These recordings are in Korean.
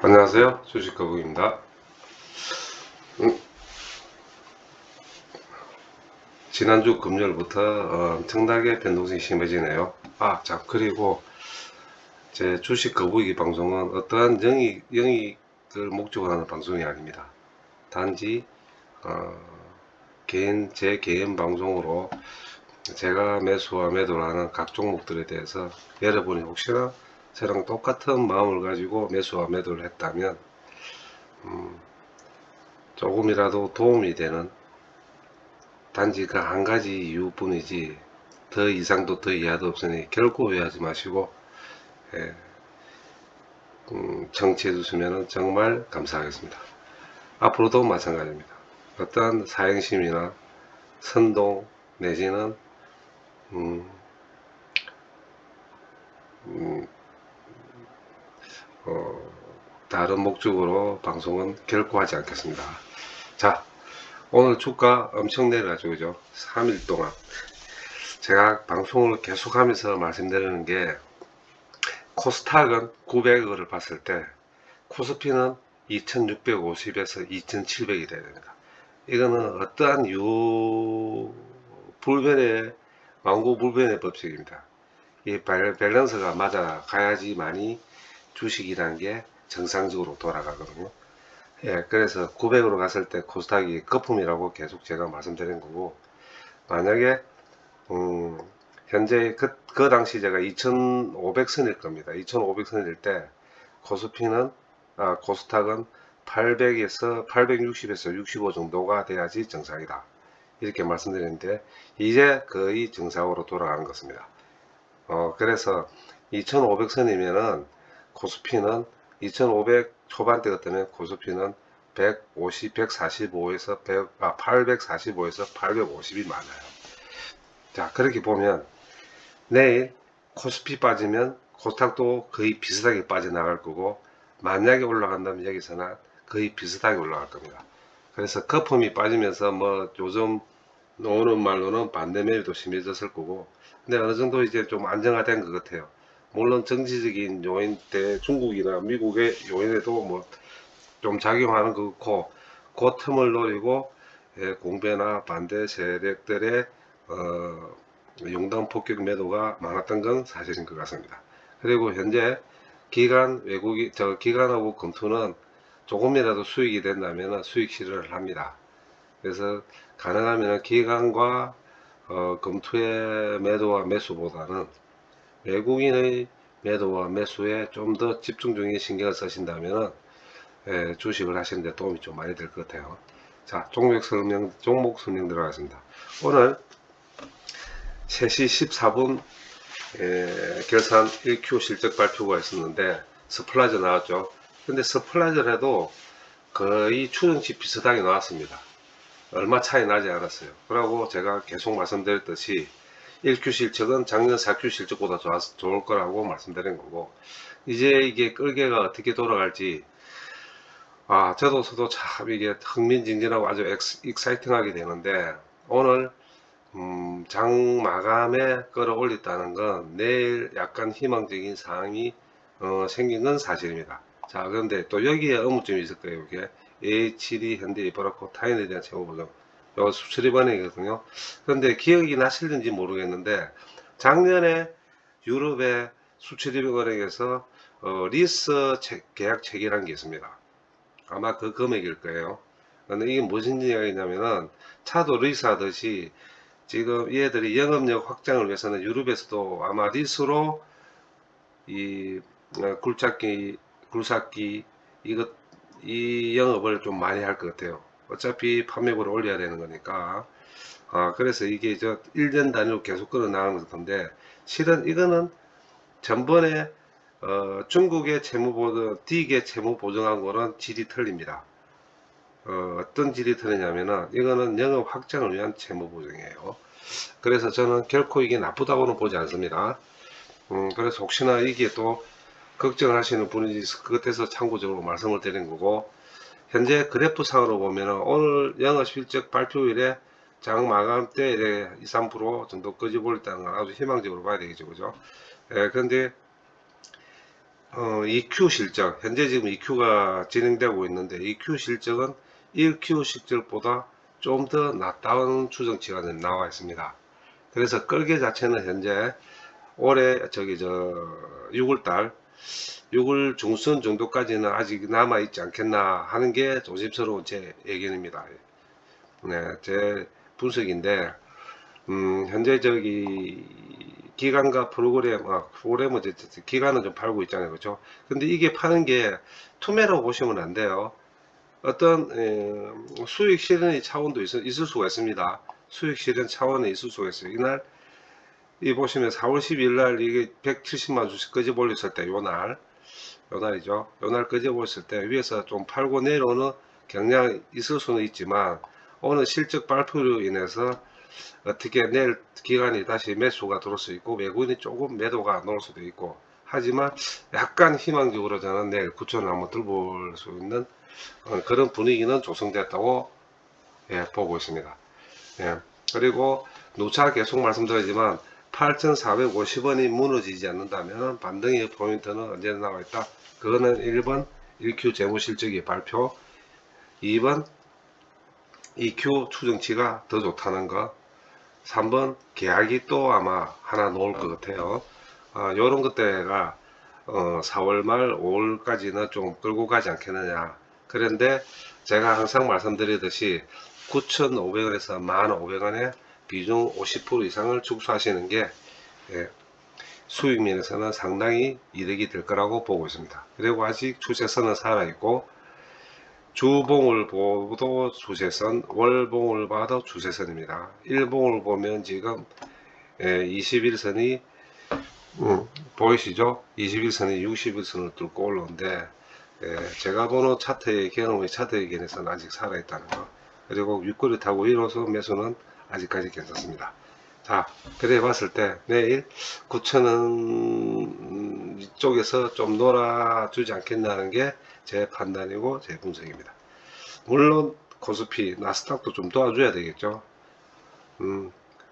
안녕하세요. 주식거북입니다. 지난주 금요일부터 엄청나게 변동성이 심해지네요. 자, 그리고 제 주식거북이 방송은 어떠한 영익을 목적으로 하는 방송이 아닙니다. 단지 제 개인 방송으로 제가 매수와 매도를 하는 각 종목들에 대해서 여러분이 혹시나 저랑 똑같은 마음을 가지고 매수와 매도를 했다면 조금이라도 도움이 되는 단지 그 한 가지 이유뿐이지 더 이상도 더 이하도 없으니 결코 오해하지 마시고 청취해 주시면 정말 감사하겠습니다. 앞으로도 마찬가지입니다. 어떠한 사행심이나 선동 내지는 다른 목적으로 방송은 결코 하지 않겠습니다. 자, 오늘 주가 엄청 내려가지고 그죠? 3일 동안 제가 방송을 계속하면서 말씀드리는 게 코스닥은 900억을 봤을 때 코스피는 2650에서 2700이 돼야 됩니다. 이거는 어떠한 만고불변의 법칙입니다. 이 밸런스가 맞아 가야지만이 주식이라는 게 정상적으로 돌아가거든요. 그래서 900으로 갔을 때 코스닥이 거품이라고 계속 제가 말씀드린 거고, 만약에 현재 그 당시 제가 2500선일 겁니다. 2500선일 때 코스닥은 860에서 65 정도가 돼야지 정상이다. 이렇게 말씀드렸는데 이제 거의 정상으로 돌아가는 것입니다. 그래서 2500선이면은 코스피는 2500 초반대 같으면 코스피는 150, 145에서 845에서 850이 많아요. 자, 그렇게 보면 내일 코스피 빠지면 코스닥도 거의 비슷하게 빠져나갈 거고, 만약에 올라간다면 여기서는 거의 비슷하게 올라갈 겁니다. 그래서 거품이 빠지면서 뭐 요즘 오는 말로는 반대 매매도 심해졌을 거고, 근데 어느 정도 이제 좀 안정화된 것 같아요. 물론 정치적인 요인 때 중국이나 미국의 요인에도 뭐 좀 작용하는 거 그렇고, 그 틈을 노리고 공배나 반대 세력들의 용단 폭격 매도가 많았던 건 사실인 것 같습니다. 그리고 현재 기관하고 검토는 조금이라도 수익이 된다면 수익 실현을 합니다. 그래서 가능하면 기관과 검토의 매도와 매수보다는 외국인의 매도와 매수에 좀 더 집중적인 신경을 쓰신다면 주식을 하시는데 도움이 좀 많이 될 것 같아요. 자, 종목 설명 들어가겠습니다. 오늘 3시 14분 결산 1Q 실적 발표가 있었는데 스플라저 나왔죠. 근데 스플라저를 해도 거의 추정치 비슷하게 나왔습니다. 얼마 차이 나지 않았어요. 그리고 제가 계속 말씀드렸듯이 1Q 실적은 작년 4Q 실적보다 좋을 거라고 말씀드린 거고, 이제 이게 끌개가 어떻게 돌아갈지 저도 참 이게 흥미진진하고 아주 익사이팅하게 되는데, 오늘 장 마감에 끌어올렸다는 건 내일 약간 희망적인 사항이 생긴 건 사실입니다. 자, 그런데 또 여기에 의문점이 있을 거예요. 이게 A7이 현대 이버라코 타인에 대한 채무 보정, 요 수출입 은행이거든요. 그런데 기억이 나실는지 모르겠는데 작년에 유럽의 수출입 은행에서 리스 계약 체결한 게 있습니다. 아마 그 금액일 거예요. 근데 이게 무슨 이야기냐면은 차도 리스 하듯이 지금 얘들이 영업력 확장을 위해서는 유럽에서도 아마 리스로 이 굴삭기 이 영업을 좀 많이 할 것 같아요. 어차피 판매고를 올려야 되는 거니까. 그래서 이게 1년 단위로 계속 끌어나가는 건데, 실은 이거는 전번에 중국의 D계 채무 보증한 거는 질이 틀립니다. 어떤 질이 틀리냐면은 이거는 영업 확장을 위한 채무 보증이에요. 그래서 저는 결코 이게 나쁘다고는 보지 않습니다. 그래서 혹시나 이게 또 걱정을 하시는 분이 있을 것 같아서 참고적으로 말씀을 드린 거고, 현재 그래프상으로 보면 오늘 영업실적 발표일에 장 마감 때 2, 3% 정도 끄집어올렸다는 건 아주 희망적으로 봐야 되겠죠. 그죠? 그런데 EQ 실적, 현재 지금 EQ가 진행되고 있는데 EQ 실적은 1Q 실적보다 좀 더 낮다는 추정치가 나와 있습니다. 그래서 끌개 자체는 현재 올해 6월달 6월 중순 정도까지는 아직 남아 있지 않겠나 하는 게 조심스러운 제 의견입니다. 네, 제 분석인데 현재 기간과 프로그램은 기간은 좀 팔고 있잖아요. 그렇죠? 근데 이게 파는 게 투매라고 보시면 안 돼요. 어떤 수익 실현의 차원도 있을 수가 있습니다. 수익 실현 차원에 있을 수가 있어요. 이날 이 보시면 4월 12일 날 이게 170만 주씩 끄집어 올렸을 때 요날이죠. 요날 끄집어 올렸을 때 위에서 좀 팔고 내려오는 경향이 있을 수는 있지만 오늘 실적 발표로 인해서 어떻게 내일 기간이 다시 매수가 들어올 수 있고 외국인이 조금 매도가 나올 수도 있고 하지만 약간 희망적으로 저는 내일 9천을 한번 들고 올 수 있는 그런 분위기는 조성됐다고 보고 있습니다. 예. 그리고 누차 계속 말씀드리지만 8,450원이 무너지지 않는다면 반등의 포인트는 언제나 나와 있다. 그거는 1번 1Q 재무실적의 발표, 2번 EQ 추정치가 더 좋다는 거, 3번 계약이 또 아마 하나 나올 것 같아요. 요런 것들가 4월 말 5월까지는 좀 끌고 가지 않겠느냐. 그런데 제가 항상 말씀드리듯이 9,500원에서 1,500원에 비중 50% 이상을 축소하시는 게 수익 면에서는 상당히 이득이 될 거라고 보고 있습니다. 그리고 아직 추세선은 살아있고 주봉을 보도 추세선, 월봉을 봐도 추세선입니다. 일봉을 보면 지금 21선이 보이시죠? 21선이 60일선을 뚫고 올라오는데 제가 보는 차트의 경험의 차트의 견해서는 아직 살아있다는 거. 그리고 윗꼬리 타고 일어서 매수는 아직까지 괜찮습니다. 자, 그래 봤을 때 내일 9천원 이쪽에서 좀 놀아주지 않겠냐는 게 제 판단이고 제 분석입니다. 물론 코스피, 나스닥도 좀 도와줘야 되겠죠.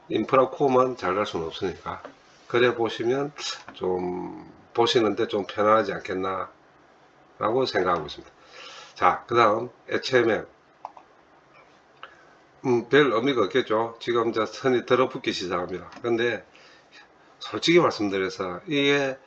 인프라 코어만 잘 갈 수는 없으니까. 그래 보시면 좀 보시는데 좀 편안하지 않겠나 라고 생각하고 있습니다. 자, 그 다음 HMM 별 의미가 없겠죠. 지금 이제 선이 들어붙기 시작합니다. 근데 솔직히 말씀드려서 이게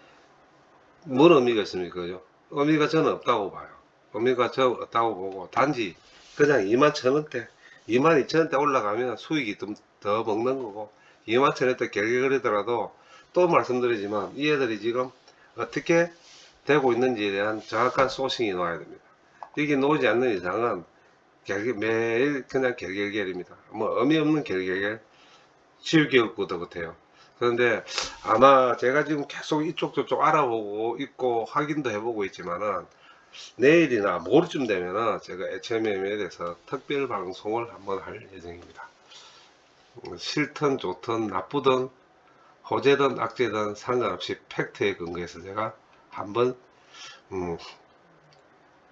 뭔 의미가 있습니까? 그죠? 의미가 저는 없다고 봐요. 의미가 저 없다고 보고 단지 그냥 21,000원대 22,000원대 올라가면 수익이 좀 더 먹는 거고 21,000원대 결계거리더라도 또 말씀드리지만 이 애들이 지금 어떻게 되고 있는지에 대한 정확한 소싱이 나와야 됩니다. 이게 나오지 않는 이상은 매일 그냥 결결결입니다. 뭐 의미 없는 결결결 지우개였고도 같아요. 그런데 아마 제가 지금 계속 이쪽 저쪽 알아보고 있고 확인도 해보고 있지만은 내일이나 모레쯤 되면은 제가 HMM에 대해서 특별 방송을 한번 할 예정입니다. 싫든 좋든 나쁘든 호재든 악재든 상관없이 팩트에 근거해서 제가 한번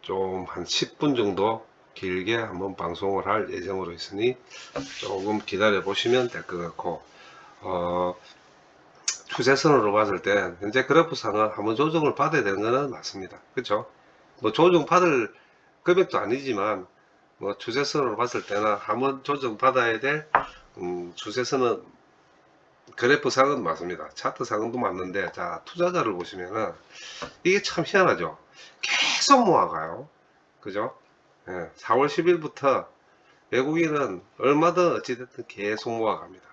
좀 한 10분 정도 길게 한번 방송을 할 예정으로 있으니 조금 기다려 보시면 될 것 같고 추세선으로 봤을 때 현재 그래프상은 한번 조정을 받아야 되는 것은 맞습니다. 그렇죠? 뭐 조정 받을 금액도 아니지만 뭐 추세선으로 봤을 때는 한번 조정 받아야 될 추세선은 그래프상은 맞습니다. 차트상은도 맞는데 자 투자자를 보시면은 이게 참 희한하죠. 계속 모아가요. 그죠? 4월 10일부터 외국인은 얼마든 어찌됐든 계속 모아갑니다.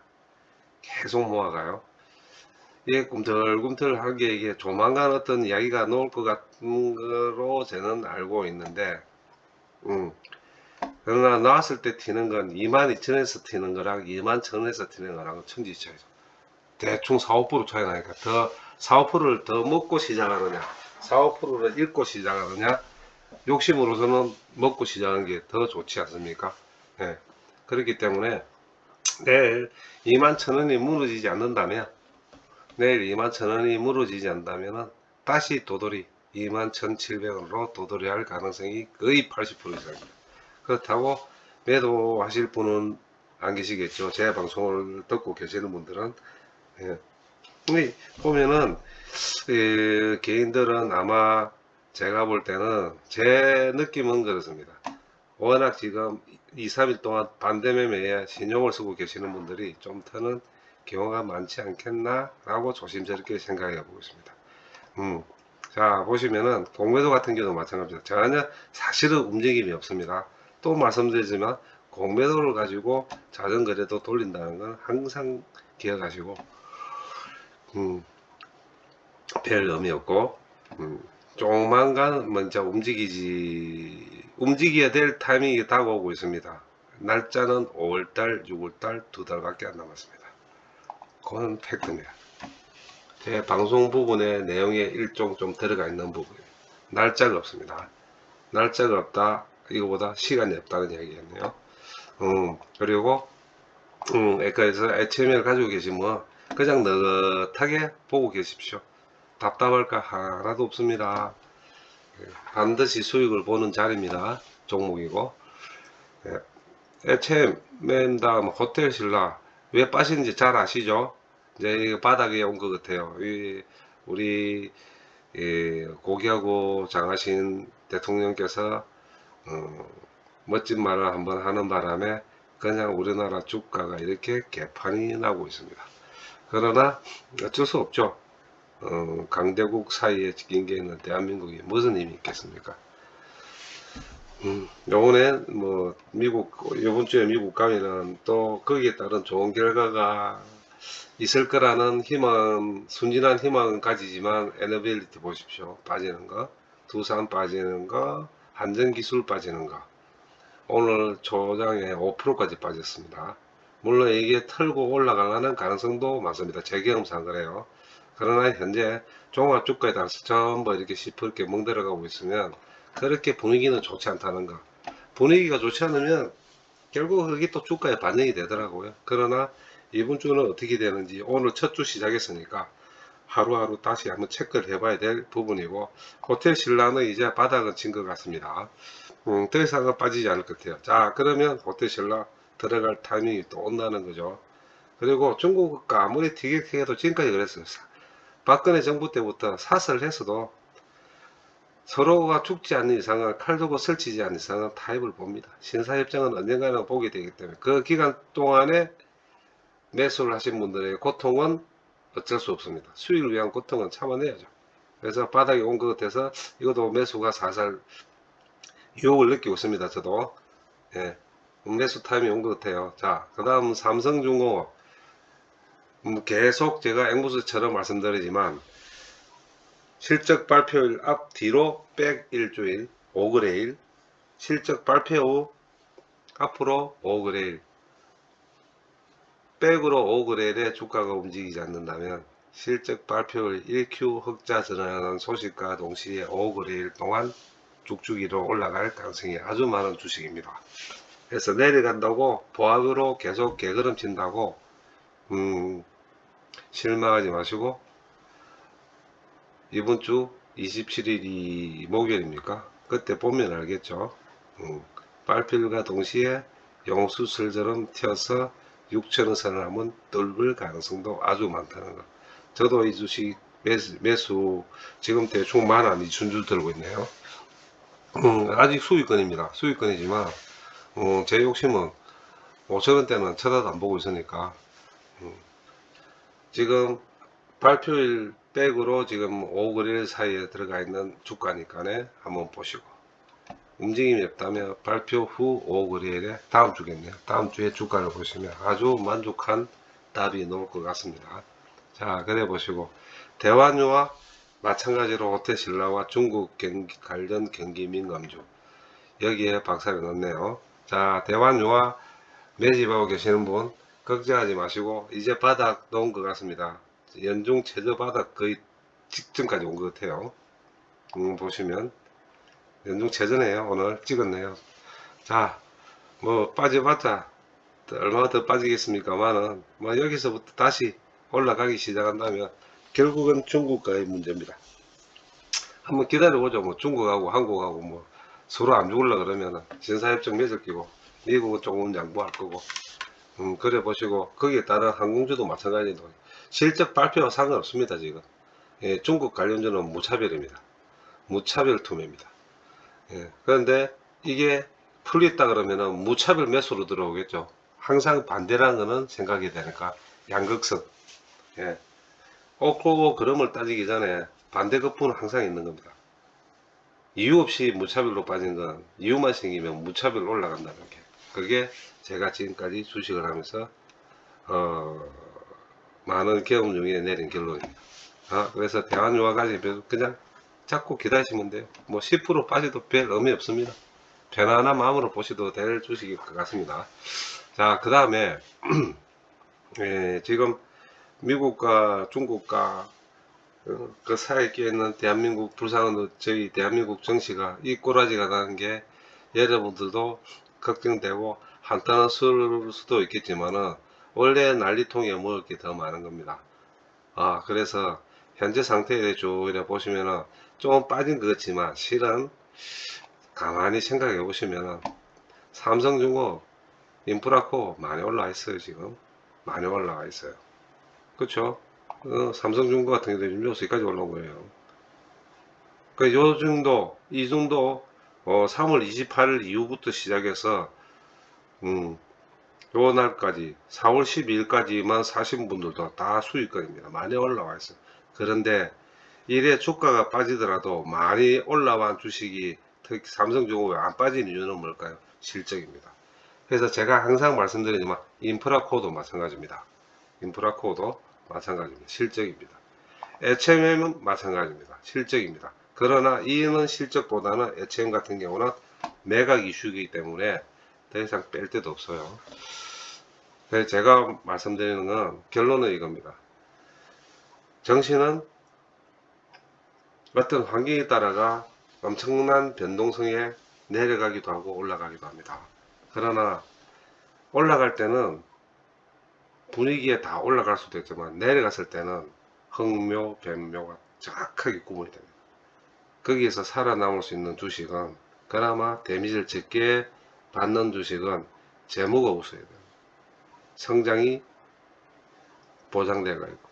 계속 모아가요. 이게 꿈틀꿈틀하게 이게 조만간 어떤 이야기가 나올 것 같은 거로 저는 알고 있는데, 그러나 나왔을 때 튀는 건 22,000원에서 튀는 거랑 21,000원에서 튀는 거랑 천지 차이죠. 대충 4, 5% 차이 나니까 4, 5%를 더 먹고 시작하느냐, 4, 5%를 잃고 시작하느냐, 욕심으로서는 먹고 시작하는 게 더 좋지 않습니까? 예. 그렇기 때문에 내일 21,000원이 무너지지 않는다면 내일 21,000원이 무너지지 않는다면 다시 도돌이 21,700원으로 도돌이할 가능성이 거의 80% 이상입니다. 그렇다고 매도하실 분은 안 계시겠죠. 제 방송을 듣고 계시는 분들은 보면은 개인들은 아마 제가 볼 때는 제 느낌은 그렇습니다. 워낙 지금 2, 3일 동안 반대매매에 신용을 쓰고 계시는 분들이 좀 더는 경우가 많지 않겠나 라고 조심스럽게 생각해 보고 있습니다. 자, 보시면은 공매도 같은 경우도 마찬가지입니다. 전혀 사실은 움직임이 없습니다. 또 말씀드리지만 공매도를 가지고 자전거래도 돌린다는 건 항상 기억하시고 별 의미 없고 조만간 먼저 움직여야 될 타이밍이 다가오고 있습니다. 날짜는 5월달, 6월달 2달밖에 안 남았습니다. 그건 팩트입니다. 제 방송 부분에 내용에 일종 좀 들어가 있는 부분이에요. 날짜가 없습니다. 날짜가 없다, 이거보다 시간이 없다는 이야기였네요. 그리고 에카에서 HML 가지고 계시면 그냥 느긋하게 보고 계십시오. 답답할 거 하나도 없습니다. 반드시 수익을 보는 자리입니다. 종목이고. HML 다음 호텔 신라 왜 빠지는지 잘 아시죠? 이제 바닥에 온 것 같아요. 우리 고귀하고 장하신 대통령께서 멋진 말을 한번 하는 바람에 그냥 우리나라 주가가 이렇게 개판이 나고 있습니다. 그러나 어쩔 수 없죠. 강대국 사이에 지킨 게 있는 대한민국이 무슨 힘이 있겠습니까? 요번에 뭐 요번 주에 미국 가면은 또 거기에 따른 좋은 결과가 있을 거라는 희망, 순진한 희망은 가지지만 에너빌리티 보십시오. 빠지는 거, 두산 빠지는 거, 한전기술 빠지는 거. 오늘 초장에 5%까지 빠졌습니다. 물론 이게 털고 올라가는 가능성도 많습니다. 제 경험상 그래요. 그러나 현재 종합주가에 따라서 전부 이렇게 시퍼렇게 멍들어가고 있으면 그렇게 분위기는 좋지 않다는 거. 분위기가 좋지 않으면 결국 그게 또 주가에 반영이 되더라고요. 그러나 이번 주는 어떻게 되는지 오늘 첫 주 시작했으니까 하루하루 다시 한번 체크를 해봐야 될 부분이고, 호텔 신라는 이제 바닥은 친 것 같습니다. 더 이상은 빠지지 않을 것 같아요. 자, 그러면 호텔 신라 들어갈 타이밍이 또 온다는 거죠. 그리고 중국가 아무리 티격태격해도 지금까지 그랬어요. 박근혜 정부 때부터 사설을 했어도 서로가 죽지 않는 이상은 칼 들고 설치지 않는 이상은 타협을 봅니다. 신사협정은 언젠가는 보게 되기 때문에 그 기간 동안에 매수를 하신 분들의 고통은 어쩔 수 없습니다. 수익을 위한 고통은 참아내야죠. 그래서 바닥에 온 것 같아서 이것도 매수가 살살 유혹을 느끼고 있습니다. 저도 매수 타임이 온 것 같아요. 자, 그 다음 삼성중공업 계속 제가 앵무새처럼 말씀드리지만 실적 발표일 앞 뒤로 백 일주일 5거래일, 실적 발표 후 앞으로 5거래일, 백으로 5거래일에 주가가 움직이지 않는다면 실적 발표일 1Q 흑자 전환하는 소식과 동시에 5거래일 동안 쭉쭉이로 올라갈 가능성이 아주 많은 주식입니다. 그래서 내려간다고 보합으로 계속 개걸음 친다고 실망하지 마시고, 이번 주 27일이 목요일입니까? 그때 보면 알겠죠. 발표일과 동시에 용수설처럼 튀어서 6천원 선을 하면 뚫을 가능성도 아주 많다는 거. 저도 이 주식 매수 지금 대충 10,000원 이춘주 들고 있네요. 아직 수익권입니다. 수익권이지만 제 욕심은 5천원대는 쳐다도 안 보고 있으니까 지금 발표일 백으로 지금 5거래일 사이에 들어가 있는 주가니까네 한번 보시고, 움직임이 없다면 발표 후 5거래일에 다음 주겠네요. 다음 주에 주가를 보시면 아주 만족한 답이 나올 것 같습니다. 자, 그래 보시고, 대환유와 마찬가지로 호텔 신라와 중국 관련 경기 민감주 여기에 박살이 났네요. 자, 대환유와 매집하고 계시는 분 걱정하지 마시고 이제 바닥 놓은 것 같습니다. 연중 최저 바닥 거의 직전까지 온 것 같아요. 보시면 연중 최저네요. 오늘 찍었네요. 자, 뭐 빠져봤자 얼마나 더 빠지겠습니까만은 뭐 여기서부터 다시 올라가기 시작한다면 결국은 중국과의 문제입니다. 한번 기다려보죠. 뭐 중국하고 한국하고 뭐 서로 안 죽을라 그러면은 신사협정 맺을 끼고 미국은 조금 양보할 거고 그래 보시고 거기에 따른 항공주도 마찬가지로 실적 발표와 상관없습니다. 지금 예, 중국 관련주는 무차별입니다. 무차별 투매입니다. 예, 그런데 이게 풀렸다 그러면은 무차별 매수로 들어오겠죠. 항상 반대라는 거는 생각이 되니까 양극선. 예, 옳고 그름을 따지기 전에 반대 급부는 항상 있는 겁니다. 이유 없이 무차별로 빠진 건 이유만 생기면 무차별로 올라간다는 게, 그게 제가 지금까지 주식을 하면서 많은 경험 중에 내린 결론입니다. 그래서 대한유화까지 그냥 잡고 기다리시면 돼요. 뭐 10% 빠져도 별 의미 없습니다. 편안한 마음으로 보셔도 될 주식일 것 같습니다. 자, 그 다음에 지금 미국과 중국과 그 사이에 끼어있는 대한민국 불쌍한 저희 대한민국 정치가 이 꼬라지가 나는 게 여러분들도 걱정되고 한탄할 수도 있겠지만은 원래 난리통에 먹을 게 더 많은 겁니다. 그래서 현재 상태에 쭉 이래 보시면은 좀 빠진 것 같지만 실은 가만히 생각해 보시면은 삼성중공, 인프라코 많이 올라와 있어요. 지금 많이 올라와 있어요. 그렇죠? 삼성중공 같은 경우도 요새까지 올라온 거예요. 그 요 정도, 이 정도 3월 28일 이후부터 시작해서 요 날까지 4월 12일까지만 사신 분들도 다 수익권입니다. 많이 올라와 있어요. 그런데 이래 주가가 빠지더라도 많이 올라간 주식이 특히 삼성중공업이 안 빠진 이유는 뭘까요? 실적입니다. 그래서 제가 항상 말씀드리지만 인프라코도 마찬가지입니다. 인프라코도 마찬가지입니다. 실적입니다. HMM은 마찬가지입니다. 실적입니다. 그러나 이는 실적보다는 HM 같은 경우는 매각 이슈이기 때문에 더 이상 뺄 데도 없어요. 그래서 제가 말씀드리는 건 결론은 이겁니다. 정시는 어떤 환경에 따라가 엄청난 변동성에 내려가기도 하고 올라가기도 합니다. 그러나 올라갈 때는 분위기에 다 올라갈 수도 있지만 내려갔을 때는 흑묘, 변묘가 정확하게 구분이 됩니다. 거기에서 살아남을 수 있는 주식은, 그나마 데미지를 적게 받는 주식은 재무가 웃어야 돼요. 성장이 보장되어 있고,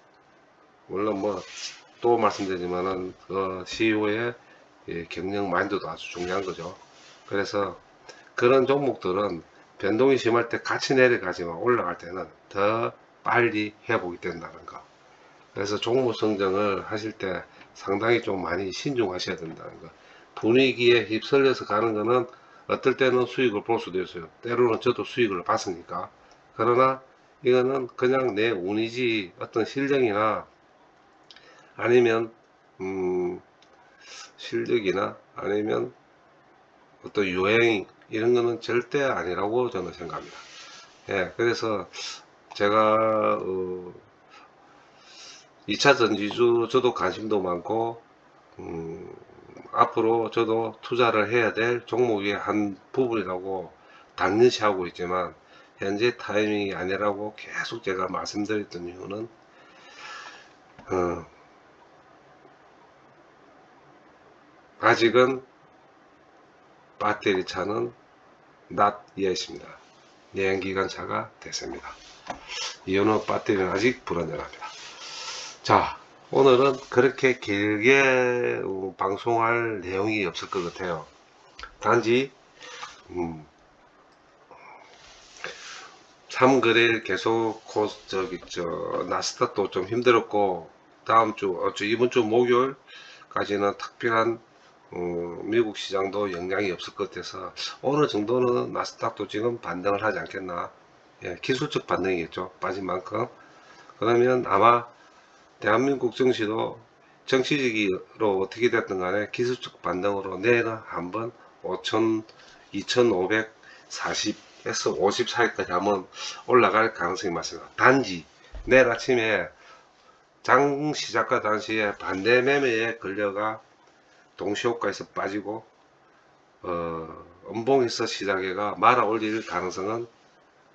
물론 뭐 또 말씀드리지만은 CEO의 경영 마인드도 아주 중요한 거죠. 그래서 그런 종목들은 변동이 심할 때 같이 내려가지만 올라갈 때는 더 빨리 회복이 된다는 거. 그래서 종목 선정을 하실 때 상당히 좀 많이 신중하셔야 된다는 거. 분위기에 휩쓸려서 가는 거는 어떨 때는 수익을 볼 수도 있어요. 때로는 저도 수익을 봤으니까. 그러나 이거는 그냥 내 운이지 어떤 실력이나 아니면 실력이나 아니면 어떤 유행 이런 거는 절대 아니라고 저는 생각합니다. 예, 그래서 제가 2차 전지주 저도 관심도 많고 앞으로 저도 투자를 해야 될 종목의 한 부분이라고 당연시 하고 있지만 현재 타이밍이 아니라고 계속 제가 말씀드렸던 이유는 아직은 배터리 차는 not yet입니다. 내연기관차가 됐습니다. 이유는 배터리는 아직 불안정합니다. 자, 오늘은 그렇게 길게 방송할 내용이 없을 것 같아요. 단지 3거래일 계속 나스닥도 좀 힘들었고 다음 주 이번 주 목요일까지는 특별한 미국 시장도 영향이 없을 것 같아서 어느 정도는 나스닥도 지금 반등을 하지 않겠나. 예, 기술적 반등이겠죠. 빠진 만큼. 그러면 아마 대한민국 정시도 정치적으로 어떻게 됐든 간에 기술적 반등으로 내일은 한번 2540에서 50 사이까지 한번 올라갈 가능성이 많습니다. 단지 내일 아침에 장 시작과 당시에 반대 매매에 걸려가 동시효과에서 빠지고 음봉에서 시작해가 말아 올릴 가능성은,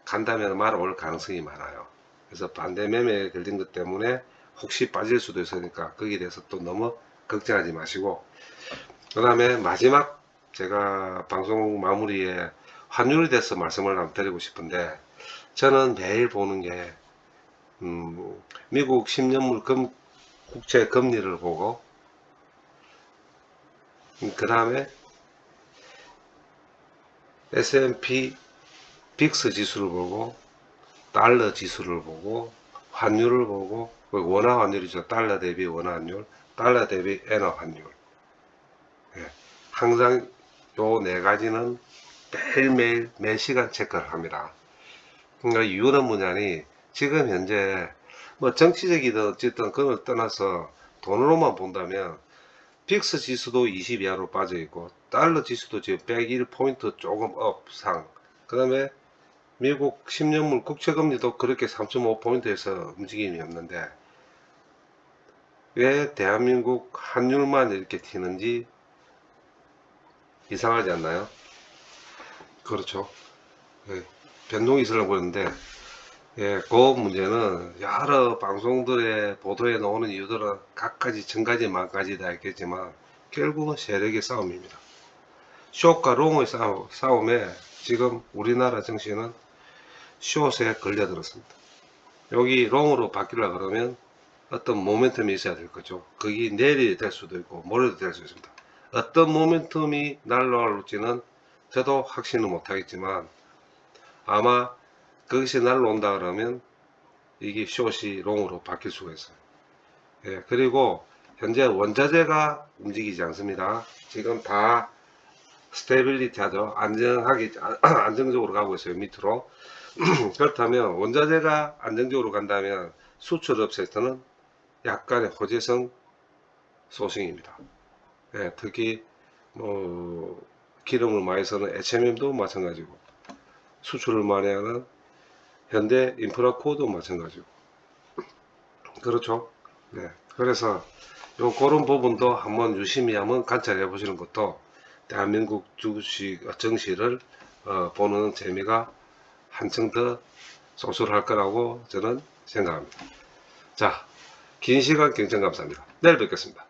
간다면 말아 올 가능성이 많아요. 그래서 반대 매매에 걸린 것 때문에 혹시 빠질 수도 있으니까 거기에 대해서 또 너무 걱정하지 마시고, 그 다음에 마지막 제가 방송 마무리에 환율에 대해서 말씀을 한번 드리고 싶은데, 저는 매일 보는 게 미국 10년물 국채 금리를 보고 그 다음에 S&P 빅스 지수를 보고 달러 지수를 보고 환율을 보고 원화 환율이죠. 달러 대비 원화 환율, 달러 대비 엔화 환율. 예, 항상 요 네 가지는 매일매일 매시간 체크를 합니다. 그러니까 이유는 뭐냐니 지금 현재 뭐 정치적이든 어쨌든 그걸 떠나서 돈으로만 본다면 빅스 지수도 20 이하로 빠져 있고 달러 지수도 지금 101포인트 조금 업상, 그 다음에 미국 10년물 국채금리도 그렇게 3.5포인트에서 움직임이 없는데 왜 대한민국 환율만 이렇게 튀는지 이상하지 않나요? 그렇죠. 예, 변동이 있으려고 그러는데, 예, 그 문제는 여러 방송들의 보도에 나오는 이유들은 각가지 천가지 만가지 다 있겠지만 결국은 세력의 싸움입니다. 숏과 롱의 싸움에 지금 우리나라 증시는 숏에 걸려들었습니다. 여기 롱으로 바뀌려 그러면 어떤 모멘텀이 있어야 될 거죠. 그게 내일이 될 수도 있고 모레도 될 수 있습니다. 어떤 모멘텀이 날라올지는 저도 확신을 못하겠지만 아마 그것이 날라온다 그러면 이게 숏이 롱으로 바뀔 수가 있어요. 예, 그리고 현재 원자재가 움직이지 않습니다. 지금 다 스테빌리티 하죠. 안정적으로 가고 있어요. 밑으로. 그렇다면 원자재가 안정적으로 간다면 수출업 섹터는 약간의 호재성 소식입니다. 예, 특히 뭐 기름을 많이 쓰는 H&M도 마찬가지고 수출을 많이 하는 현대 인프라코도 마찬가지고 그렇죠. 네, 그래서 그런 부분도 한번 유심히 한번 관찰해 보시는 것도 대한민국 주식 정시를 보는 재미가 한층 더 쏠쏠할 거라고 저는 생각합니다. 자, 긴 시간 경청 감사합니다. 내일 뵙겠습니다.